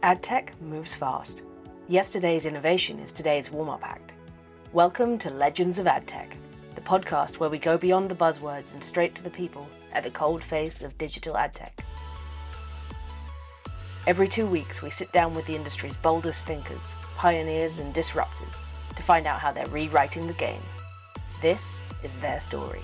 AdTech moves fast. Yesterday's innovation is today's warm-up act. Welcome to Legends of AdTech, the podcast where we go beyond the buzzwords and straight to the people at the cold face of digital AdTech. Every 2 weeks, we sit down with the industry's boldest thinkers, pioneers and disruptors to find out how they're rewriting the game. This is their story.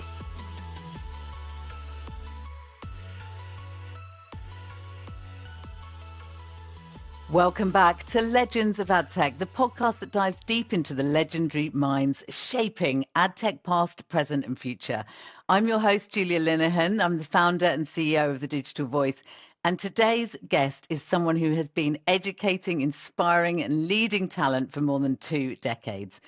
Welcome back to Legends of AdTech, the podcast that dives deep into the legendary minds shaping AdTech past, present and future. I'm your host, Julia Linehan. I'm the founder and CEO of The Digital Voice. And today's guest is someone who has been educating, inspiring and leading talent for more than 2 decades.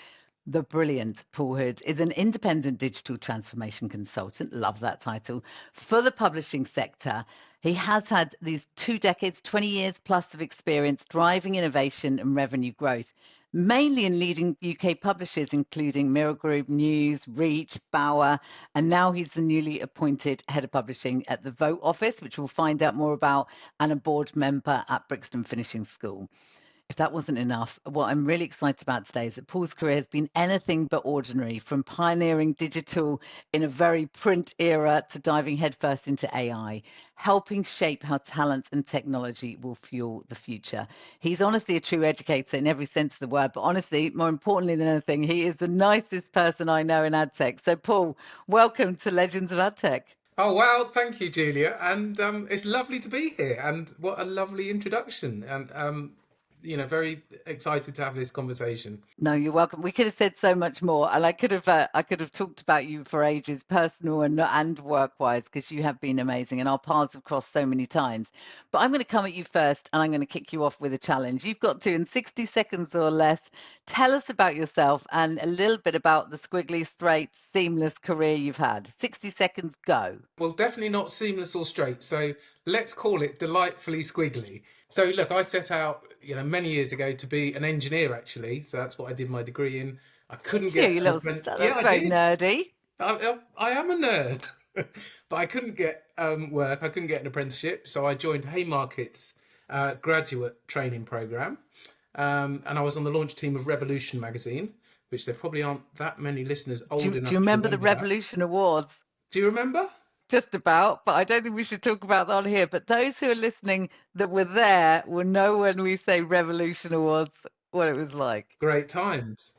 The brilliant Paul Hood is an independent digital transformation consultant, love that title, for the publishing sector. He has had these 2 decades, 20 years plus of experience driving innovation and revenue growth, mainly in leading UK publishers, including Mirror Group, News, Reach, Bauer, and now he's the newly appointed head of publishing at the Vote office, which we'll find out more about, and a board member at Brixton Finishing School. If that wasn't enough, what I'm really excited about today is that Paul's career has been anything but ordinary, from pioneering digital in a very print era to diving headfirst into AI, helping shape how talent and technology will fuel the future. He's honestly a true educator in every sense of the word, but honestly, more importantly than anything, he is the nicest person I know in AdTech. So Paul, welcome to Legends of AdTech. Oh, wow. Thank you, Julia. And it's lovely to be here. And what a lovely introduction. And, very excited to have this conversation. No, you're welcome. We could have said so much more, and I could have talked about you for ages, personal and work-wise, because you have been amazing, and our paths have crossed so many times. But I'm going to come at you first, and I'm going to kick you off with a challenge. You've got to, in 60 seconds or less, tell us about yourself and a little bit about the squiggly, straight, seamless career you've had. 60 seconds, go. Well, definitely not seamless or straight. So let's call it delightfully squiggly. So look, I set out, many years ago to be an engineer, actually. So that's what I did my degree in. I couldn't get You an little, apprentice. that's Yeah, I very did. nerdy. I am a nerd, but I couldn't get work. I couldn't get an apprenticeship. So I joined Haymarket's graduate training program. And I was on the launch team of Revolution magazine, which there probably aren't that many listeners old enough Do you remember to the remember that. Revolution Awards? Do you remember? Just about, but I don't think we should talk about that on here. But those who are listening that were there will know when we say Revolution Awards what it was like. Great times.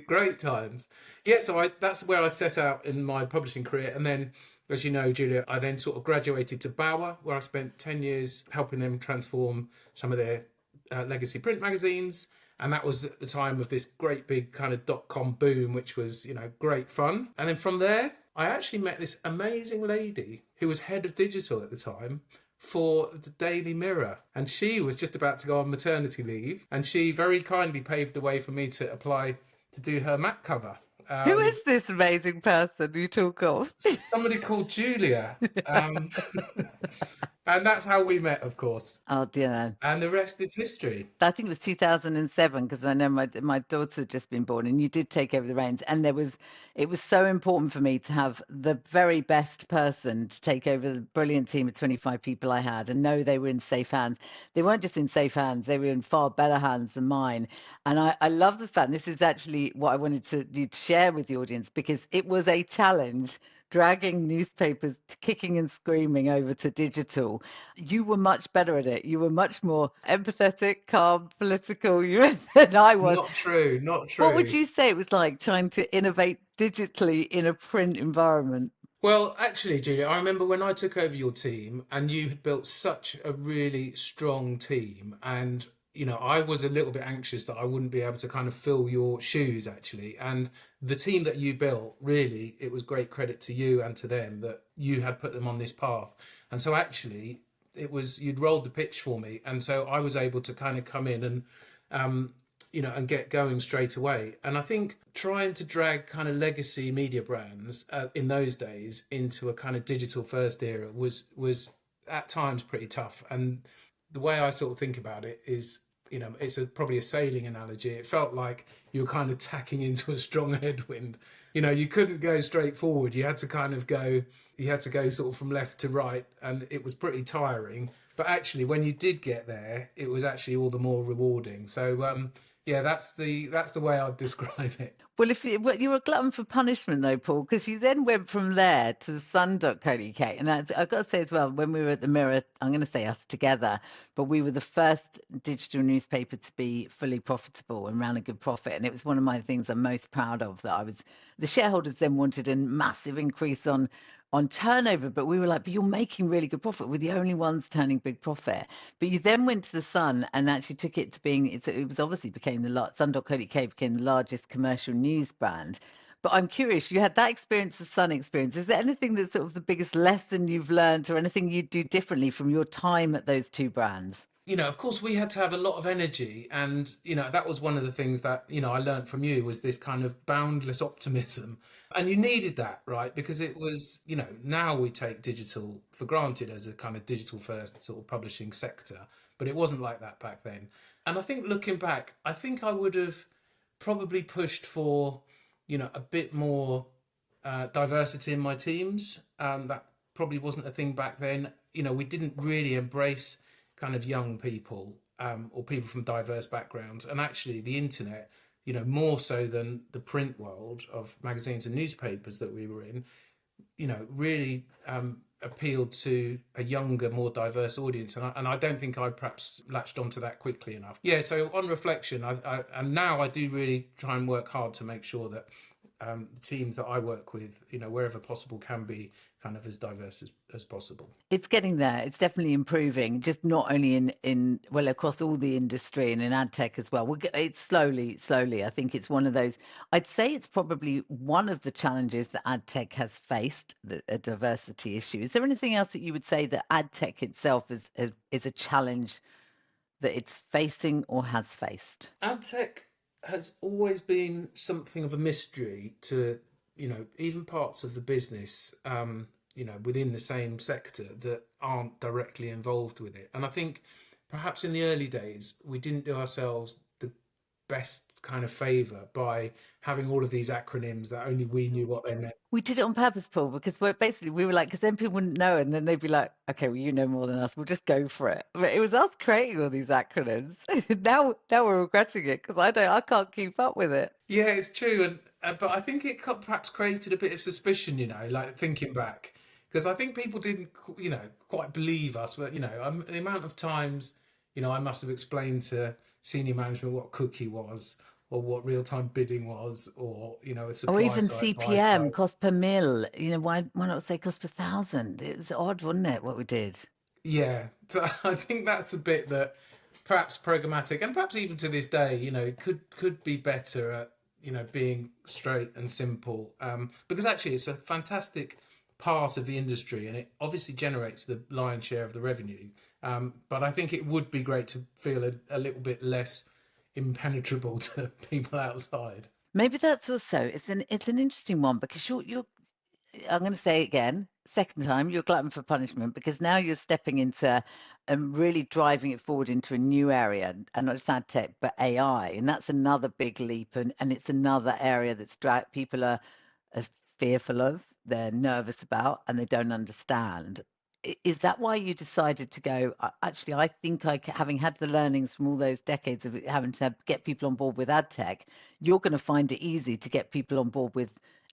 Great times. Yeah, so that's where I set out in my publishing career. And then, as you know, Julia, I then sort of graduated to Bauer, where I spent 10 years helping them transform some of their legacy print magazines. And that was at the time of this great big kind of dot-com boom, which was, great fun. And then from there, I actually met this amazing lady who was head of digital at the time for the Daily Mirror. And she was just about to go on maternity leave. And she very kindly paved the way for me to apply to do her Mac cover. Who is this amazing person you talk of? Somebody called Julia. And that's how we met, of course. Oh dear. And the rest is history. I think it was 2007 because I know my daughter had just been born, and you did take over the reins. And it was so important for me to have the very best person to take over the brilliant team of 25 people I had, and know they were in safe hands. They weren't just in safe hands; they were in far better hands than mine. And I love the fact this is actually what I wanted you to share with the audience, because it was a challenge. Dragging newspapers kicking and screaming over to digital. You were much better at it. You were much more empathetic, calm, political than I was. Not true, not true. What would you say it was like trying to innovate digitally in a print environment? Well, actually, Julia, I remember when I took over your team and you had built such a really strong team, and I was a little bit anxious that I wouldn't be able to kind of fill your shoes, actually. And the team that you built, really, it was great credit to you and to them that you had put them on this path. And so actually, you'd rolled the pitch for me. And so I was able to kind of come in and, and get going straight away. And I think trying to drag kind of legacy media brands in those days into a kind of digital first era was at times pretty tough. And the way I sort of think about it is, it's probably a sailing analogy. It felt like you were kind of tacking into a strong headwind. You couldn't go straight forward. You had to go sort of from left to right, and it was pretty tiring. But actually, when you did get there, it was actually all the more rewarding. So, yeah, that's the way I'd describe it. Well, well, you were a glutton for punishment, though, Paul, because you then went from there to the sun.co.uk. And I've got to say as well, when we were at the Mirror, I'm going to say us together, but we were the first digital newspaper to be fully profitable and ran a good profit. And it was one of my things I'm most proud of, the shareholders then wanted a massive increase on turnover, but we were like, but you're making really good profit. We're the only ones turning big profit. But you then went to the Sun and actually took it to being, it was obviously became Sun.co.uk became the largest commercial news brand. But I'm curious, you had that experience, the Sun experience. Is there anything that's sort of the biggest lesson you've learned or anything you'd do differently from your time at those two brands? Of course, we had to have a lot of energy, and that was one of the things that I learned from you, was this kind of boundless optimism, and you needed that, right? Because it was, now we take digital for granted as a kind of digital first sort of publishing sector, but it wasn't like that back then. And I think looking back, I think I would have probably pushed for a bit more diversity in my teams. That probably wasn't a thing back then. We didn't really embrace kind of young people, or people from diverse backgrounds. And actually the internet, more so than the print world of magazines and newspapers that we were in, really appealed to a younger, more diverse audience. And I don't think I perhaps latched onto that quickly enough. Yeah, so on reflection, and now I do really try and work hard to make sure that the teams that I work with, wherever possible, can be kind of as diverse as possible. It's getting there. It's definitely improving, just not only in well, across all the industry and in ad tech as well. It's slowly. I think it's one of those, I'd say it's probably one of the challenges that ad tech has faced, a diversity issue. Is there anything else that you would say that ad tech itself is a challenge that it's facing or has faced? Ad tech has always been something of a mystery to, even parts of the business, within the same sector that aren't directly involved with it. And I think perhaps in the early days, we didn't do ourselves the best kind of favour by having all of these acronyms that only we knew what they meant. We did it on purpose, Paul, because we were like, because then people wouldn't know, and then they'd be like, okay, well, you know more than us, we'll just go for it. But it was us creating all these acronyms. now we're regretting it because I can't keep up with it. Yeah, it's true, and but I think it perhaps created a bit of suspicion, like thinking back, because I think people didn't, quite believe us. But the amount of times, I must have explained to senior management what cookie was, or what real-time bidding was, or a Or supply even side, buy CPM, side. cost per mil. Why not say cost per thousand? It was odd, wasn't it, what we did? Yeah, so I think that's the bit that perhaps programmatic, and perhaps even to this day, could be better at being straight and simple. Because actually, it's a fantastic part of the industry, and it obviously generates the lion's share of the revenue. But I think it would be great to feel a little bit less impenetrable to people outside. Maybe that's also it's an interesting one because you're I'm going to say it again, second time, you're glutton for punishment because now you're stepping into and really driving it forward into a new area, and not just ad tech, but AI. And that's another big leap. And it's another area that's people are fearful of, they're nervous about, and they don't understand. Is that why you decided to go? Actually, I think having had the learnings from all those decades of having to get people on board with ad tech, you're going to find it easy to get people on board with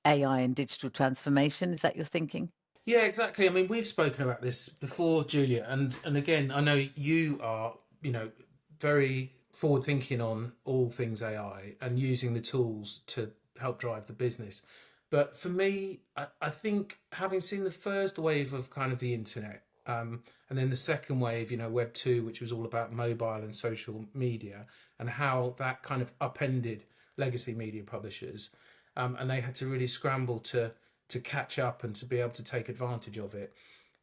AI and digital transformation. Is that your thinking? Yeah, exactly. I mean, we've spoken about this before, Julia, and again, I know you are, very forward thinking on all things AI and using the tools to help drive the business. But for me, I think having seen the first wave of kind of the internet, and then the second wave, Web 2, which was all about mobile and social media, and how that kind of upended legacy media publishers, and they had to really scramble to catch up and to be able to take advantage of it.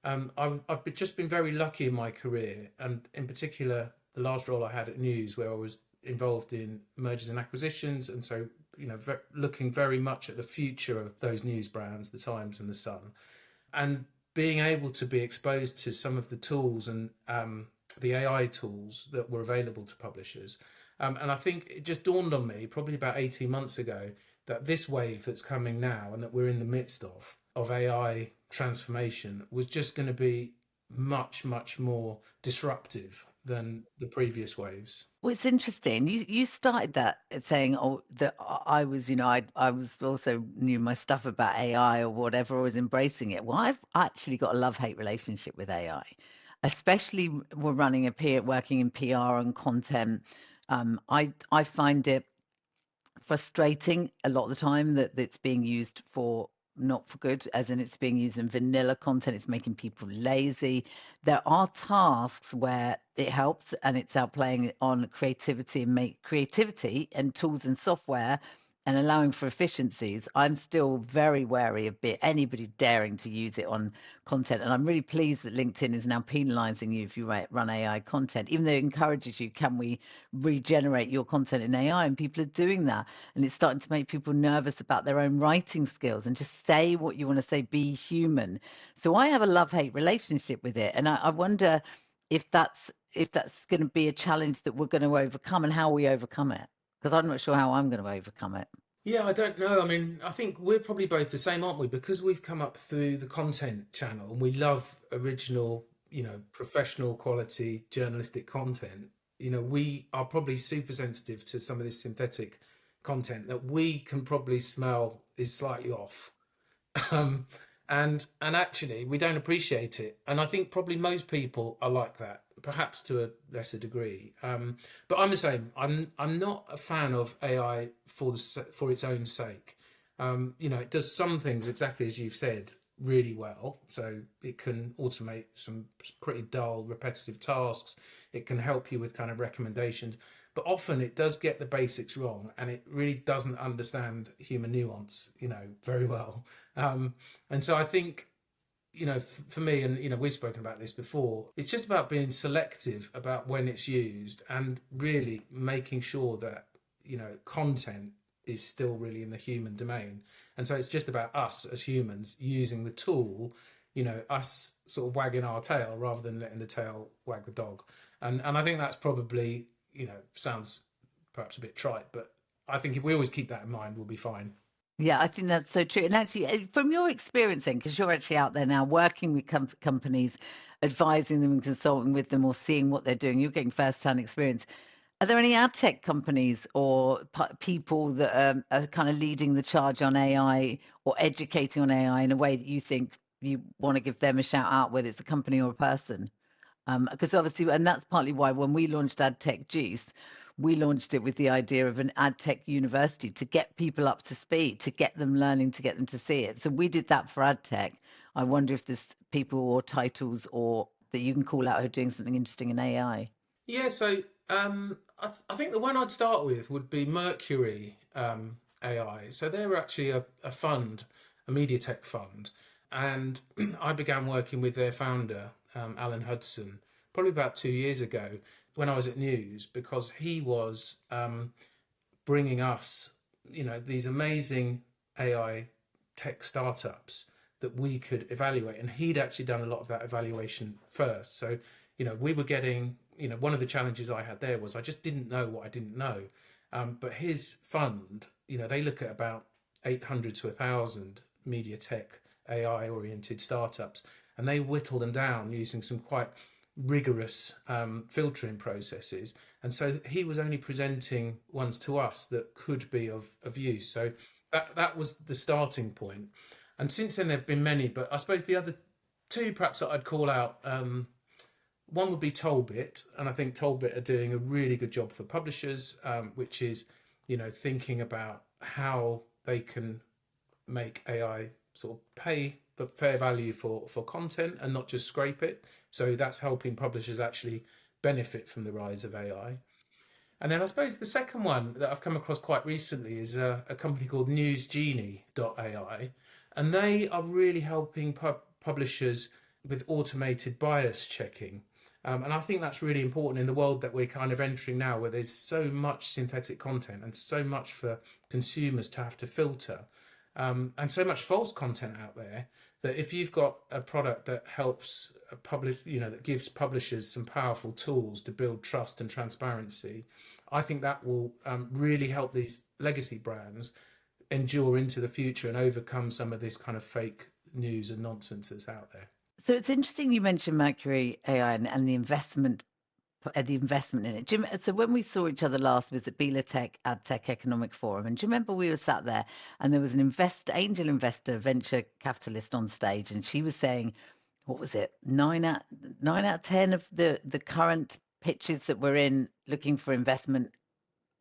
I've just been very lucky in my career, and in particular, the last role I had at News, where I was involved in mergers and acquisitions, and so looking very much at the future of those news brands, the Times and the Sun, and being able to be exposed to some of the tools and the AI tools that were available to publishers. And I think it just dawned on me probably about 18 months ago that this wave that's coming now and that we're in the midst of AI transformation was just going to be much, much more disruptive than the previous waves. Well, it's interesting. You started that saying, "Oh, that I was, I was also knew my stuff about AI or whatever, or was embracing it." Well, I've actually got a love-hate relationship with AI, especially we're running working in PR and content. I find it frustrating a lot of the time that it's being used for not for good, as in it's being used in vanilla content. It's making people lazy. There are tasks where it helps and it's outplaying on creativity and make creativity and tools and software and allowing for efficiencies. I'm still very wary of anybody daring to use it on content. And I'm really pleased that LinkedIn is now penalizing you if you run AI content, even though it encourages you, can we regenerate your content in AI? And people are doing that. And it's starting to make people nervous about their own writing skills and just say what you want to say, be human. So I have a love-hate relationship with it. And I wonder if that's going to be a challenge that we're going to overcome and how we overcome it. Because I'm not sure how I'm going to overcome it. Yeah, I don't know. I mean, I think we're probably both the same, aren't we? Because we've come up through the content channel and we love original, professional quality journalistic content. We are probably super sensitive to some of this synthetic content that we can probably smell is slightly off. um, and actually we don't appreciate it, and I think probably most people are like that, perhaps to a lesser degree. But I'm the same. I'm not a fan of AI for its own sake. It does some things exactly as you've said really well. So it can automate some pretty dull, repetitive tasks. It can help you with kind of recommendations, but often it does get the basics wrong, and it really doesn't understand human nuance, very well. And so I think, for me, and we've spoken about this before, it's just about being selective about when it's used and really making sure that content is still really in the human domain. And so it's just about us as humans using the tool, us sort of wagging our tail rather than letting the tail wag the dog. And I think that's probably, sounds perhaps a bit trite, but I think if we always keep that in mind, we'll be fine. Yeah, I think that's so true. And actually, from your experiencing, because you're actually out there now working with companies, advising them and consulting with them or seeing what they're doing, you're getting first-hand experience. Are there any ad tech companies or people that are kind of leading the charge on AI or educating on AI in a way that you think you want to give them a shout out, whether it's a company or a person? Because obviously, and that's partly why when we launched AdTech Juice, we launched it with the idea of an AdTech university to get people up to speed, to get them learning, to get them to see it. So we did that for AdTech. I wonder if there's people or titles or that you can call out who are doing something interesting in AI. Yeah, so I think the one I'd start with would be Mercury AI. So they were actually a fund, a media tech fund, and I began working with their founder, Alan Hudson, probably about 2 years ago when I was at News, because he was bringing us, these amazing AI tech startups that we could evaluate, and he'd actually done a lot of that evaluation first. So we were getting, one of the challenges I had there was I just didn't know what I didn't know. But his fund, they look at about 800 to 1,000 media tech AI oriented startups, and they whittle them down using some quite rigorous filtering processes. And so he was only presenting ones to us that could be of use. So that was the starting point. And since then, there have been many, but I suppose the other two perhaps that I'd call out, one would be Tollbit, and I think Tollbit are doing a really good job for publishers, which is, thinking about how they can make AI sort of pay the fair value for content and not just scrape it. So that's helping publishers actually benefit from the rise of AI. And then I suppose the second one that I've come across quite recently is a company called newsgenie.ai, and they are really helping publishers with automated bias checking. And I think that's really important in the world that we're kind of entering now, where there's so much synthetic content and so much for consumers to have to filter, and so much false content out there. that if you've got a product that helps publish, that gives publishers some powerful tools to build trust and transparency, I think that will really help these legacy brands endure into the future and overcome some of this kind of fake news and nonsense that's out there. So it's interesting you mentioned Mercury AI and the investment in it. So when we saw each other last was at Tech AdTech Economic Forum, and do you remember we were sat there and there was an angel investor, venture capitalist on stage, and she was saying, what was it, nine out of 10 of the current pitches that we're in looking for investment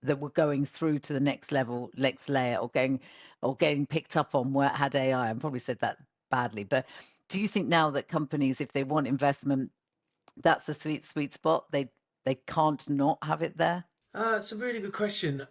that were going through to the next level, next layer, or getting picked up on where it had AI. I probably said that badly, but do you think now that companies, if they want investment, that's the sweet spot? They can't not have it there? It's a really good question.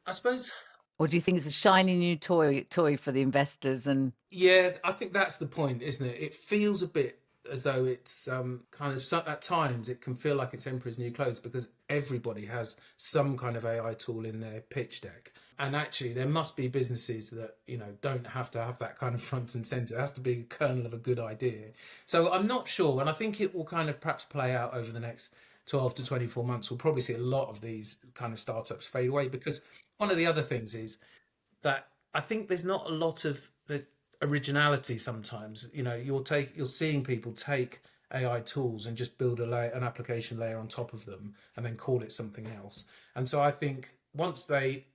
I suppose. Or do you think it's a shiny new toy for the investors? And Yeah, I think that's the point, isn't it? It feels a bit as though it's kind of at times it can feel like it's emperor's new clothes because everybody has some kind of AI tool in their pitch deck. And actually, there must be businesses that don't have to have that kind of front and center. It has to be the kernel of a good idea. So I'm not sure, and I think it will kind of perhaps play out over the next 12 to 24 months. We'll probably see a lot of these kind of startups fade away because one of the other things is that I think there's not a lot of the originality sometimes. You're seeing people take AI tools and just build an application layer on top of them and then call it something else. And so I think once they,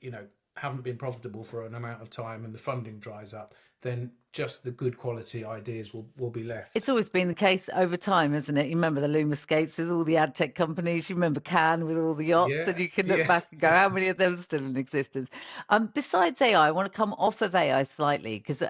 haven't been profitable for an amount of time and the funding dries up, then just the good quality ideas will be left. it's always been the case over time, isn't it? You remember the Lumascapes with all the ad tech companies. You remember Cannes with all the yachts, and Yeah, you can look yeah. back and go, how many of them are still in existence? Besides AI, I want to come off of AI slightly because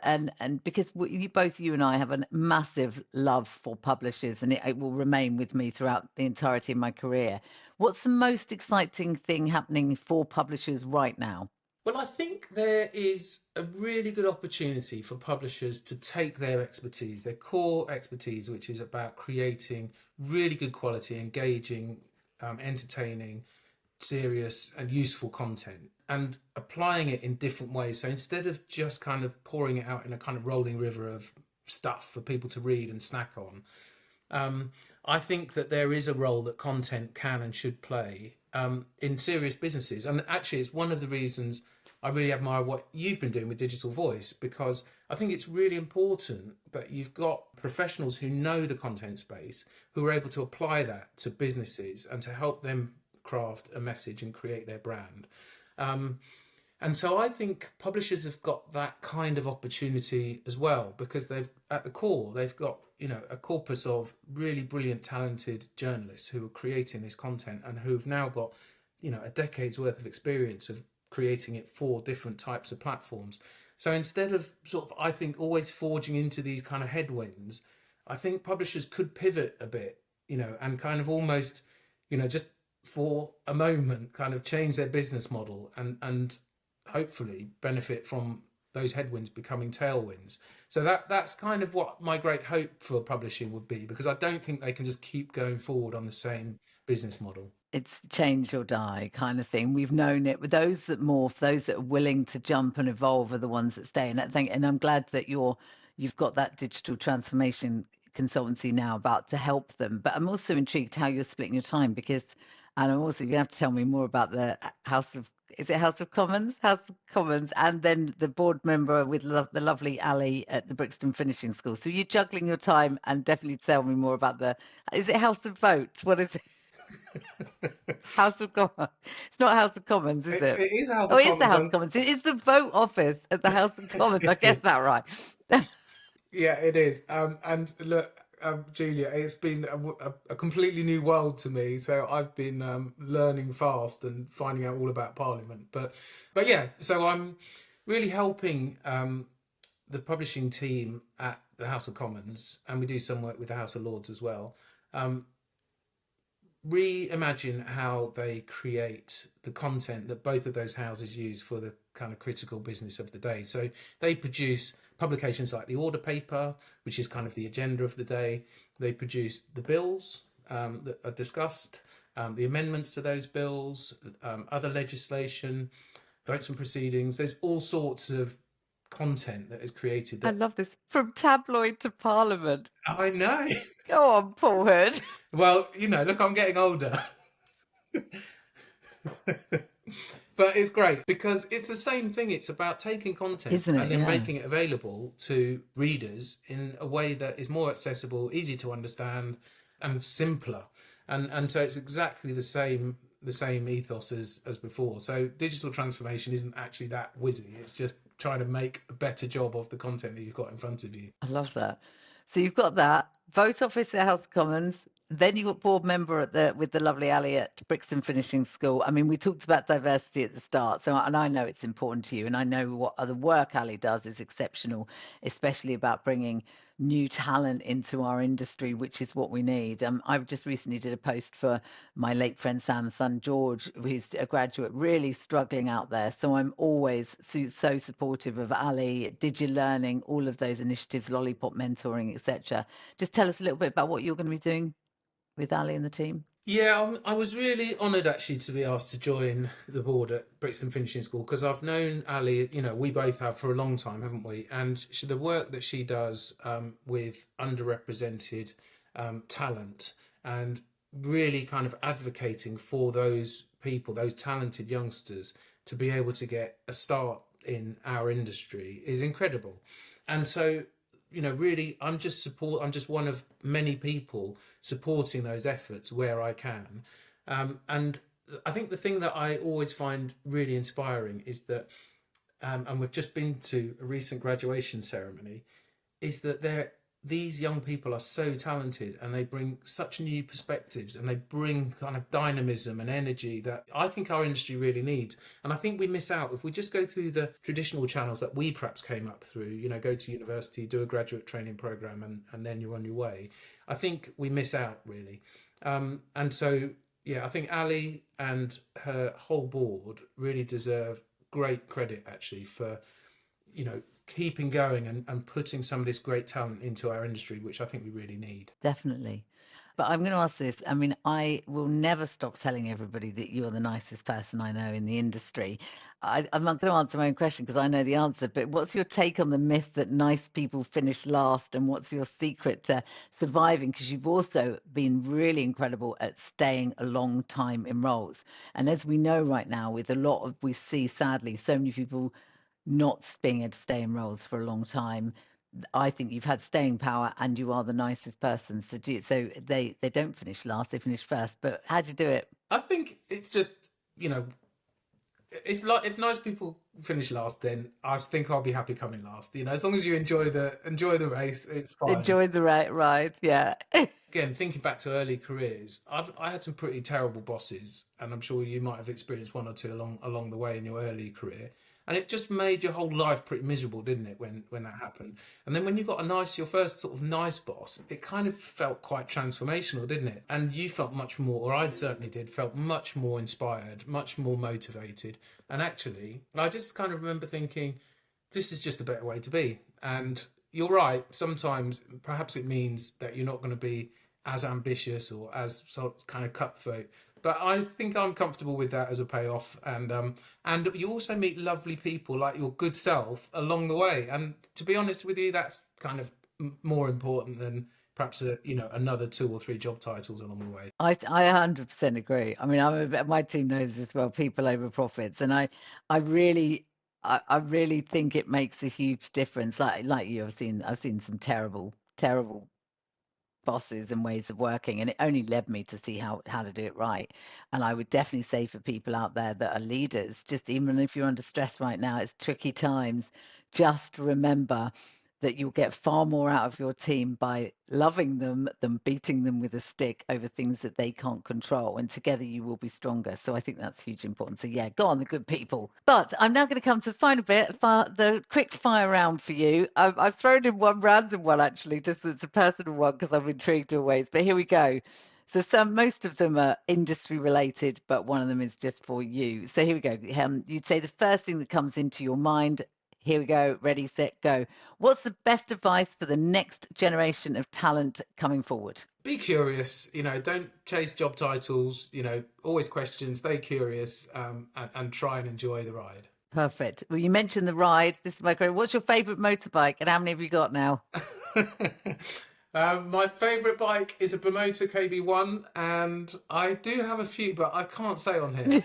both you and I have a massive love for publishers, and it will remain with me throughout the entirety of my career. What's the most exciting thing happening for publishers right now? Well, I think there is a really good opportunity for publishers to take their expertise, their core expertise, which is about creating really good quality, engaging, entertaining, serious, and useful content, and applying it in different ways. So instead of just kind of pouring it out in a kind of rolling river of stuff for people to read and snack on, I think that there is a role that content can and should play in serious businesses. And actually, it's one of the reasons I really admire what you've been doing with Digital Voice, because I think it's really important that you've got professionals who know the content space, who are able to apply that to businesses and to help them craft a message and create their brand. And so I think publishers have got that kind of opportunity as well, because they've got a corpus of really brilliant, talented journalists who are creating this content and who've now got a decade's worth of experience of creating it for different types of platforms. So instead of sort of, I think, always forging into these kind of headwinds, I think publishers could pivot a bit, and kind of almost, just for a moment, kind of change their business model and hopefully benefit from those headwinds becoming tailwinds. So that's kind of what my great hope for publishing would be, because I don't think they can just keep going forward on the same business model. It's change or die kind of thing. We've known it with those that morph, those that are willing to jump and evolve are the ones that stay. And I'm glad that you've got that digital transformation consultancy now about to help them. But I'm also intrigued how you're splitting your time, and I'm also, you have to tell me more about the House of Commons? House of Commons, and then the board member with the lovely Ali at the Brixton Finishing School. So you're juggling your time, and definitely tell me more about is it House of Vote? What is it? House of Commons. It's not House of Commons, is it? It is House Oh, of it is the Commons. House of Commons. It's the vote office at the House of Commons. I It guess is. that right. Yeah, it is. And look, Julia, it's been a completely new world to me. So I've been learning fast and finding out all about Parliament. But yeah, so I'm really helping the publishing team at the House of Commons, and we do some work with the House of Lords as well. Reimagine how they create the content that both of those houses use for the kind of critical business of the day. So they produce publications like the order paper, which is kind of the agenda of the day. They produce the bills that are discussed, the amendments to those bills, other legislation, votes and proceedings. There's all sorts of content that is created I that love this. From tabloid to parliament. I know. Go on, Paul Hood. Well, look, I'm getting older. But it's great because it's the same thing. It's about taking content Isn't it? and then Yeah. making it available to readers in a way that is more accessible, easy to understand, and simpler. And so it's exactly the same ethos as before. So digital transformation isn't actually that whizzy. It's just trying to make a better job of the content that you've got in front of you. I love that. So you've got that vote office at House of Commons. Then you've got board member with the lovely Ali at Brixton Finishing School. I mean, we talked about diversity at the start, and I know it's important to you, and I know what other work Ali does is exceptional, especially about bringing new talent into our industry, which is what we need. I just recently did a post for my late friend Sam's son George, who's a graduate, really struggling out there. So I'm always so supportive of Ali, Digi Learning, all of those initiatives, Lollipop Mentoring, etc. Just tell us a little bit about what you're going to be doing with Ali and the team. Yeah, I was really honoured actually to be asked to join the board at Brixton Finishing School because I've known Ali, we both have for a long time, haven't we? And the work that she does with underrepresented talent and really kind of advocating for those people, those talented youngsters, to be able to get a start in our industry is incredible. And so really, I'm just one of many people supporting those efforts where I can. And I think the thing that I always find really inspiring is that, and we've just been to a recent graduation ceremony, is that these young people are so talented and they bring such new perspectives and they bring kind of dynamism and energy that I think our industry really needs. And I think we miss out if we just go through the traditional channels that we perhaps came up through, go to university, do a graduate training program, and then you're on your way. I think we miss out really. And so, yeah, I think Ali and her whole board really deserve great credit actually for, keeping going and putting some of this great talent into our industry, which I think we really need. Definitely. But I'm going to ask this. I mean, I will never stop telling everybody that you're the nicest person I know in the industry. I'm not going to answer my own question because I know the answer, but what's your take on the myth that nice people finish last, and what's your secret to surviving? Because you've also been really incredible at staying a long time in roles. And as we know right now, with we see sadly so many people not being able to stay in roles for a long time. I think you've had staying power and you are the nicest person to do it. So they don't finish last, they finish first. But how do you do it? I think it's just, if nice people finish last, then I think I'll be happy coming last. As long as you enjoy the race, it's fine. Enjoy the ride, yeah. Again, thinking back to early careers, I had some pretty terrible bosses, and I'm sure you might have experienced one or two along the way in your early career. And it just made your whole life pretty miserable, didn't it, when that happened? And then when you got your first sort of nice boss, it kind of felt quite transformational, didn't it? And you felt much more, or I certainly did, felt much more inspired, much more motivated. And actually, I just kind of remember thinking, this is just a better way to be. And you're right, sometimes perhaps it means that you're not going to be as ambitious or as sort of kind of cutthroat. But I think I'm comfortable with that as a payoff, and you also meet lovely people like your good self along the way. And to be honest with you, that's kind of more important than perhaps another 2 or 3 job titles along the way. I 100% agree. I mean, my team knows as well, people over profits, and I really think it makes a huge difference. Like you, I've seen some terrible bosses and ways of working, and it only led me to see how to do it right. And I would definitely say for people out there that are leaders, just even if you're under stress right now, it's tricky times, just remember that you'll get far more out of your team by loving them than beating them with a stick over things that they can't control. And together you will be stronger. So I think that's hugely important. So yeah, go on, the good people. But I'm now going to come to the final bit, the quick fire round for you. I've thrown in one random one, actually, just as a personal one, because I'm intrigued always. But here we go. So most of them are industry related, but one of them is just for you. So here we go. You'd say the first thing that comes into your mind. Here we go. Ready, set, go. What's the best advice for the next generation of talent coming forward? Be curious, don't chase job titles, always question, stay curious, and try and enjoy the ride. Perfect. Well, you mentioned the ride. This is my great. What's your favourite motorbike, and how many have you got now? My favourite bike is a Bermotor KB1, and I do have a few, but I can't say on here.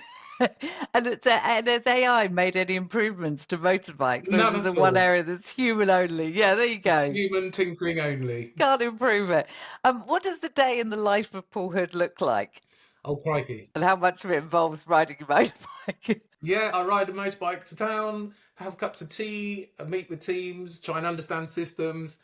And has AI made any improvements to motorbikes? Or is None this the at one all. area that's human only? Yeah, there you go. Human tinkering only. Can't improve it. What does the day in the life of Paul Hood look like? Oh, crikey. And how much of it involves riding a motorbike? Yeah, I ride a motorbike to town, have cups of tea, meet with teams, try and understand systems,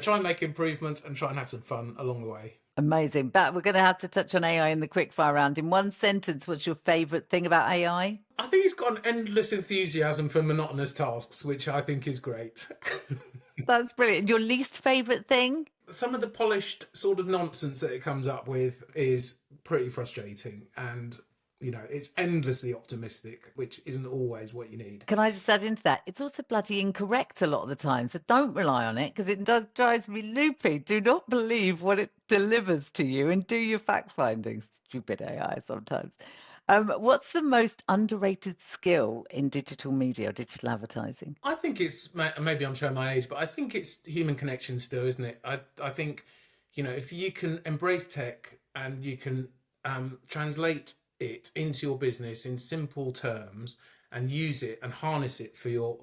try and make improvements and try and have some fun along the way. Amazing. But we're going to have to touch on AI in the quickfire round. In one sentence, what's your favourite thing about AI? I think it's got an endless enthusiasm for monotonous tasks, which I think is great. That's brilliant. Your least favourite thing? Some of the polished sort of nonsense that it comes up with is pretty frustrating, and it's endlessly optimistic, which isn't always what you need. Can I just add into that? It's also bloody incorrect a lot of the time. So don't rely on it, because it does drives me loopy. Do not believe what it delivers to you, and do your fact finding. Stupid AI sometimes. What's the most underrated skill in digital media or digital advertising? I think it's, maybe I'm showing my age, but I think it's human connection still, isn't it? I think, if you can embrace tech and you can translate it into your business in simple terms and use it and harness it for your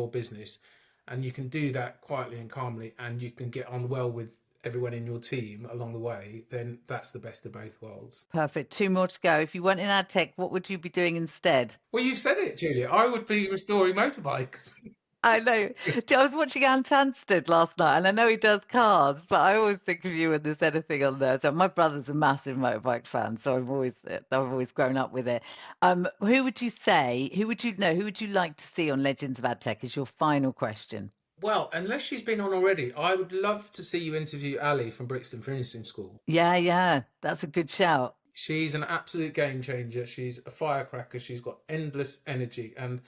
business, and you can do that quietly and calmly, and you can get on well with everyone in your team along the way, then that's the best of both worlds. Perfect. Two more to go. If you weren't in ad tech, what would you be doing instead? Well, you've said it, Julia. I would be restoring motorbikes. I know. I was watching Ant Anstead last night, and I know he does cars, but I always think of you when there's anything on there. So my brother's a massive motorbike fan, so I've always grown up with it. Who would you say? Who would you like to see on Legends of AdTech? Is your final question? Well, unless she's been on already, I would love to see you interview Ali from Brixton Finishing School. Yeah, that's a good shout. She's an absolute game changer. She's a firecracker. She's got endless energy. And,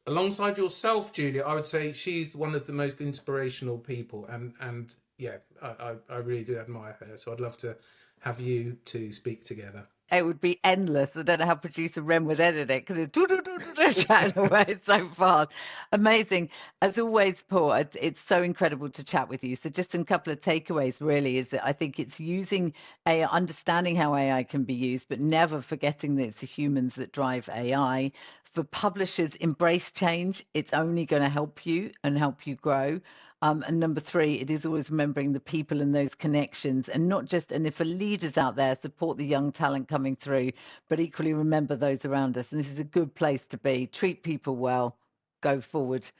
alongside yourself, Julia, I would say she's one of the most inspirational people. And yeah, I really do admire her. So I'd love to have you two speak together. It would be endless. I don't know how producer Ren would edit it, because it's chatting away so fast. Amazing. As always, Paul, it's so incredible to chat with you. So just a couple of takeaways really is that I think it's using AI, understanding how AI can be used, but never forgetting that it's the humans that drive AI. For publishers, embrace change. It's only going to help you and help you grow. And number three, it is always remembering the people and those connections, and not just, and if for leaders out there, support the young talent coming through, but equally remember those around us. And this is a good place to be. Treat people well, go forward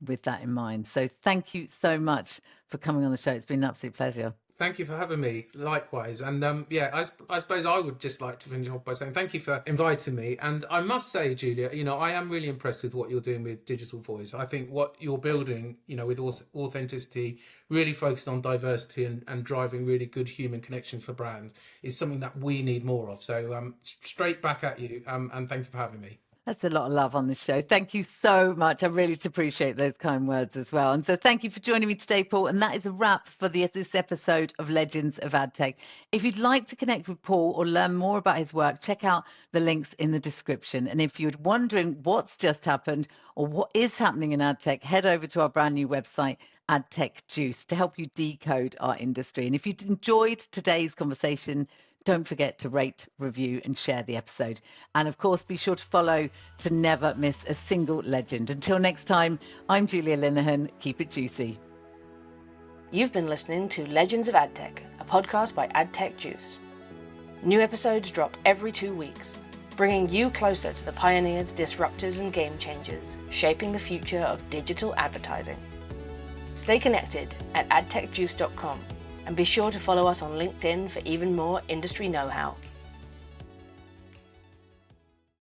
with that in mind. So thank you so much for coming on the show. It's been an absolute pleasure. Thank you for having me. Likewise. And I suppose I would just like to finish off by saying thank you for inviting me. And I must say, Julia, I am really impressed with what you're doing with digital voice. I think what you're building, with authenticity, really focused on diversity and driving really good human connection for brands is something that we need more of. So straight back at you. And thank you for having me. That's a lot of love on this show. Thank you so much. I really appreciate those kind words as well. And so thank you for joining me today, Paul. And that is a wrap for this episode of Legends of AdTech. If you'd like to connect with Paul or learn more about his work, check out the links in the description. And if you're wondering what's just happened or what is happening in AdTech, head over to our brand new website, AdTech Juice, to help you decode our industry. And if you enjoyed today's conversation, don't forget to rate, review, and share the episode. And of course, be sure to follow to never miss a single legend. Until next time, I'm Julia Linehan. Keep it juicy. You've been listening to Legends of AdTech, a podcast by AdTech Juice. New episodes drop every 2 weeks, bringing you closer to the pioneers, disruptors, and game changers shaping the future of digital advertising. Stay connected at adtechjuice.com. and be sure to follow us on LinkedIn for even more industry know-how.